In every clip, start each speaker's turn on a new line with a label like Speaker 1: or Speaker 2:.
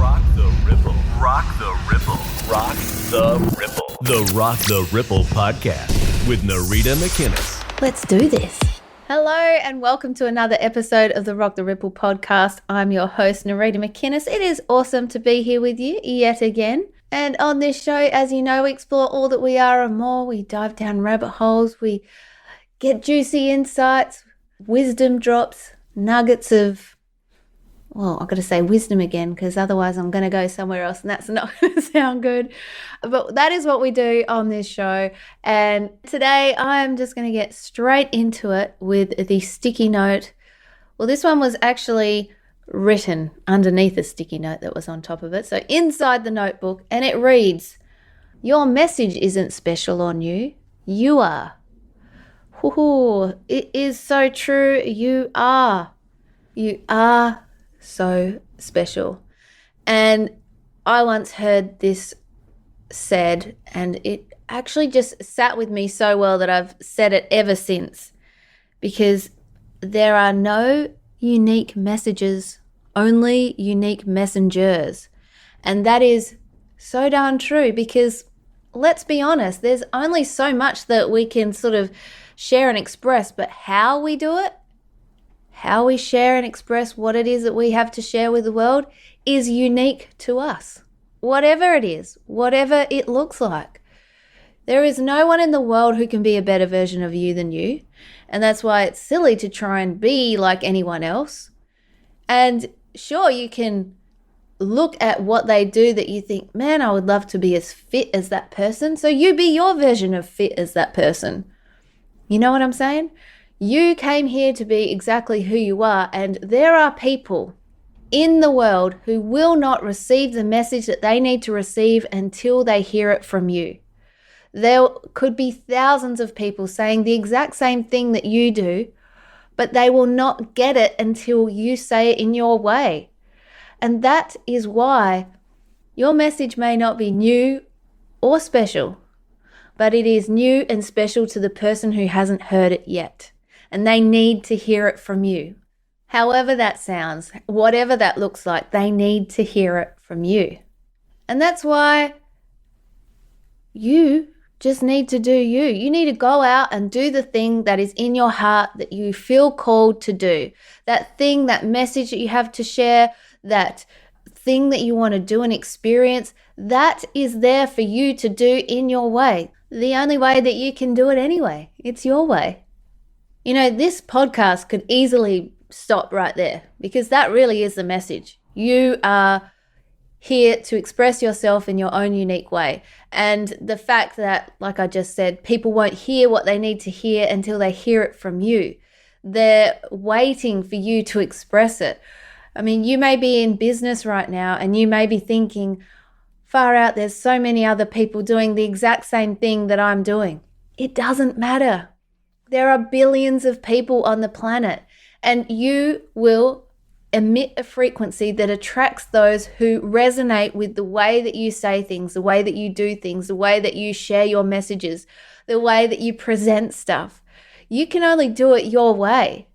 Speaker 1: Rock the Ripple. Rock the Ripple. Rock the Ripple. The Rock the Ripple podcast with Narita McInnes.
Speaker 2: Let's do this. Hello and welcome to another episode of the Rock the Ripple podcast. I'm your host, Narita McInnes. It is awesome to be here with you yet again. And on this show, as you know, we explore all that we are and more. We dive down rabbit holes. We get insights, wisdom drops, nuggets of, well, I've got to say wisdom again because otherwise I'm going to go somewhere else and that's not going to sound good. But that is what we do on this show. And today I'm just going to get straight into it with the sticky note. Well, this one was actually written underneath a sticky note that was on top of it. So inside the notebook, and it reads, "Your message isn't special on you. You are." Ooh, it is so true. You are. You are so special. And I once heard this said, and it actually just sat with me so well that I've said it ever since, because there are no unique messages, only unique messengers. And that is so darn true, because let's be honest, there's only so much that we can sort of share and express, but how we do it, how we share and express what it is that we have to share with the world is unique to us. Whatever it is, whatever it looks like. There is no one in the world who can be a better version of you than you. And that's why it's silly to try and be like anyone else. And sure, you can look at what they do that you think, man, I would love to be as fit as that person. So you be your version of fit as that person. You know what I'm saying? You came here to be exactly who you are, and there are people in the world who will not receive the message that they need to receive until they hear it from you. There could be thousands of people saying the exact same thing that you do, but they will not get it until you say it in your way. And that is why your message may not be new or special, but it is new and special to the person who hasn't heard it yet. And they need to hear it from you. However that sounds, whatever that looks like, they need to hear it from you. And that's why you just need to do you. You need to go out and do the thing that is in your heart that you feel called to do. That thing, that message that you have to share, that thing that you want to do and experience, that is there for you to do in your way. The only way that you can do it anyway. It's your way. You know, this podcast could easily stop right there because that really is the message. You are here to express yourself in your own unique way. And the fact that, like I just said, people won't hear what they need to hear until they hear it from you. They're waiting for you to express it. I mean, you may be in business right now and you may be thinking, far out, there's so many other people doing the exact same thing that I'm doing. It doesn't matter. There are billions of people on the planet, and you will emit a frequency that attracts those who resonate with the way that you say things, the way that you do things, the way that you share your messages, the way that you present stuff. You can only do it your way.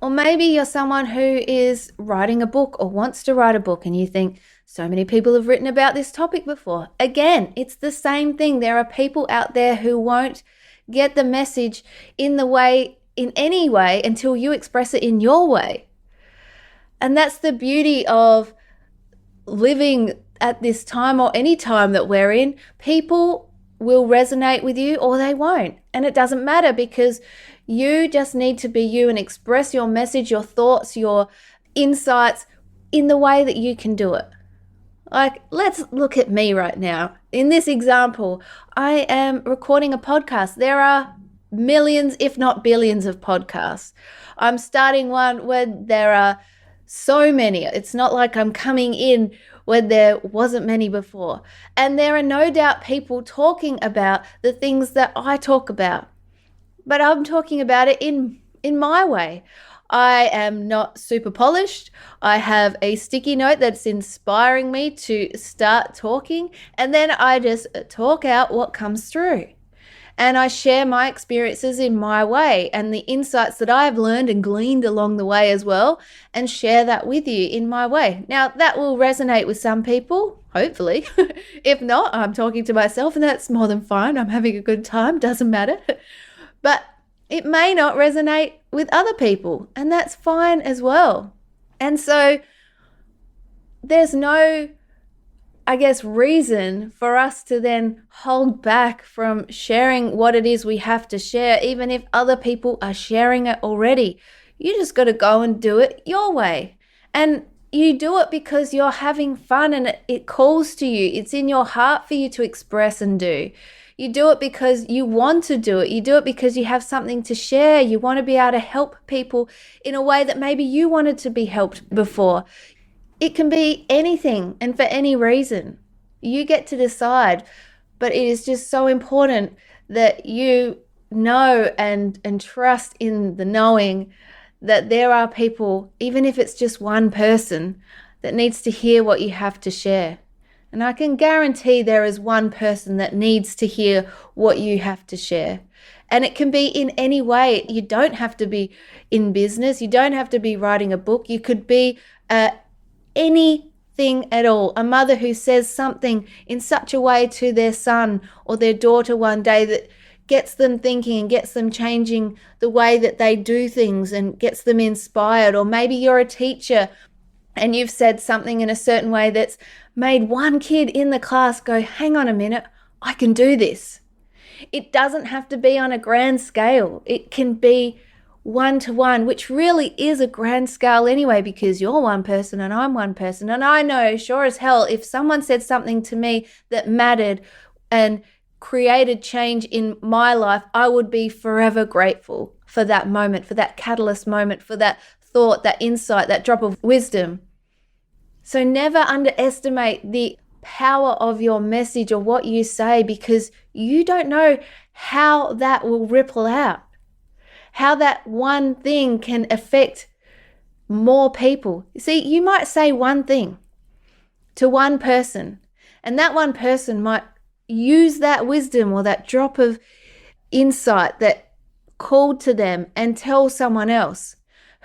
Speaker 2: Or maybe you're someone who is writing a book or wants to write a book and you think, so many people have written about this topic before. Again, it's the same thing. There are people out there who won't get the message in any way until you express it in your way. And that's the beauty of living at this time or any time that we're in. People will resonate with you or they won't. And it doesn't matter because you just need to be you and express your message, your thoughts, your insights in the way that you can do it. Like, let's look at me right now. In this example, I am recording a podcast. There are millions, if not billions of podcasts. I'm starting one where there are so many. It's not like I'm coming in where there wasn't many before. And there are no doubt people talking about the things that I talk about. But I'm talking about it in my way. I am not super polished. I have a sticky note that's inspiring me to start talking, and then I just talk out what comes through. And I share my experiences in my way and the insights that I've learned and gleaned along the way as well, and share that with you in my way. Now, that will resonate with some people, hopefully. If not, I'm talking to myself, and that's more than fine. I'm having a good time, doesn't matter. But it may not resonate with other people, and that's fine as well. And so there's no, reason for us to then hold back from sharing what it is we have to share, even if other people are sharing it already. You just got to go and do it your way. And you do it because you're having fun and it calls to you. It's in your heart for you to express and do. You do it because you want to do it. You do it because you have something to share. You want to be able to help people in a way that maybe you wanted to be helped before. It can be anything and for any reason. You get to decide, but it is just so important that you know and trust in the knowing that there are people, even if it's just one person, that needs to hear what you have to share. And I can guarantee there is one person that needs to hear what you have to share. And it can be in any way. You don't have to be in business. You don't have to be writing a book. You could be anything at all. A mother who says something in such a way to their son or their daughter one day that gets them thinking and gets them changing the way that they do things and gets them inspired. Or maybe you're a teacher and you've said something in a certain way that's made one kid in the class go, hang on a minute, I can do this. It doesn't have to be on a grand scale. It can be one-to-one, which really is a grand scale anyway, because you're one person and I'm one person. And I know sure as hell, if someone said something to me that mattered and created change in my life, I would be forever grateful for that moment, for that catalyst moment, for that thought, that insight, that drop of wisdom. So never underestimate the power of your message or what you say, because you don't know how that will ripple out, how that one thing can affect more people. You see, you might say one thing to one person, and that one person might use that wisdom or that drop of insight that called to them and tell someone else,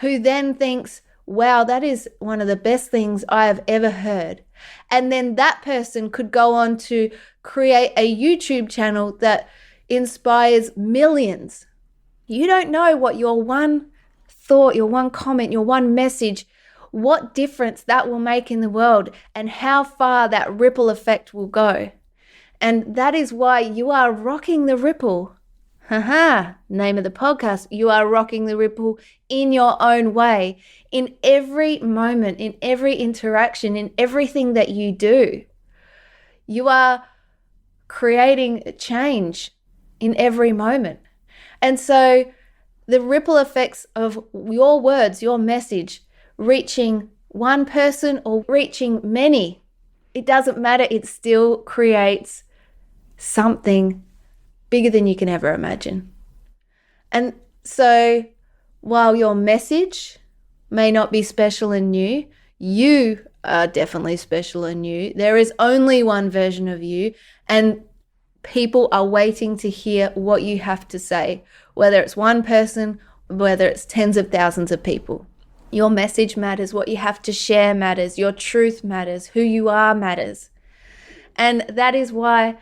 Speaker 2: who then thinks, wow, that is one of the best things I have ever heard. And then that person could go on to create a YouTube channel that inspires millions. You don't know what your one thought, your one comment, your one message, what difference that will make in the world and how far that ripple effect will go. And that is why you are rocking the ripple. Name of the podcast. You are rocking the ripple in your own way, in every moment, in every interaction, in everything that you do. You are creating change in every moment. And so the ripple effects of your words, your message, reaching one person or reaching many, it doesn't matter. It still creates something bigger than you can ever imagine. And so while your message may not be special and new, you are definitely special and new. There is only one version of you, and people are waiting to hear what you have to say, whether it's one person, whether it's tens of thousands of people. Your message matters. What you have to share matters. Your truth matters. Who you are matters. And that is why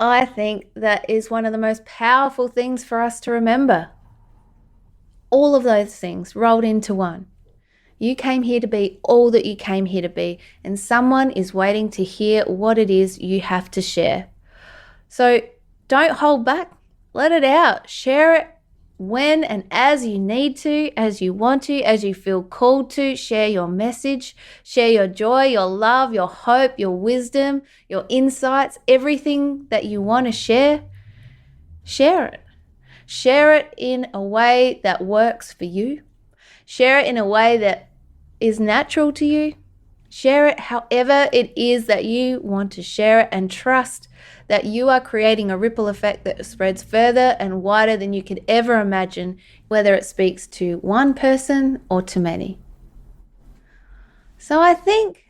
Speaker 2: I think that is one of the most powerful things for us to remember. All of those things rolled into one. You came here to be all that you came here to be, and someone is waiting to hear what it is you have to share. So don't hold back. Let it out. Share it when and as you need to, as you want to, as you feel called to. Share your message, share your joy, your love, your hope, your wisdom, your insights, everything that you want to share. Share it. Share it in a way that works for you. Share it in a way that is natural to you. Share it however it is that you want to share it, and trust that you are creating a ripple effect that spreads further and wider than you could ever imagine, whether it speaks to one person or to many. So I think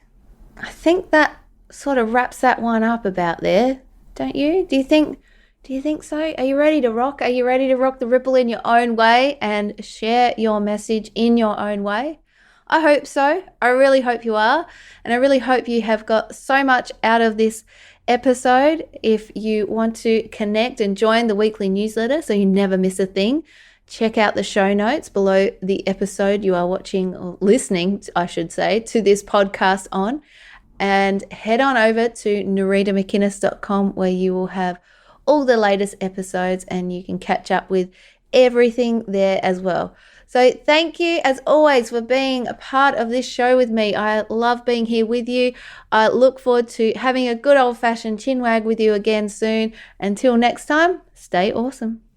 Speaker 2: that sort of wraps that one up about there, don't you? Do you think Do you think so? Are you ready to rock? Are you ready to rock the ripple in your own way and share your message in your own way? I hope so. I really hope you are. And I really hope you have got so much out of this episode. If you want to connect and join the weekly newsletter so you never miss a thing, check out the show notes below the episode you are watching or listening, I should say, to this podcast on. And head on over to naridamckinnis.com where you will have all the latest episodes and you can catch up with everything there as well. So thank you as always for being a part of this show with me. I love being here with you. I look forward to having a good old-fashioned chinwag with you again soon. Until next time, stay awesome.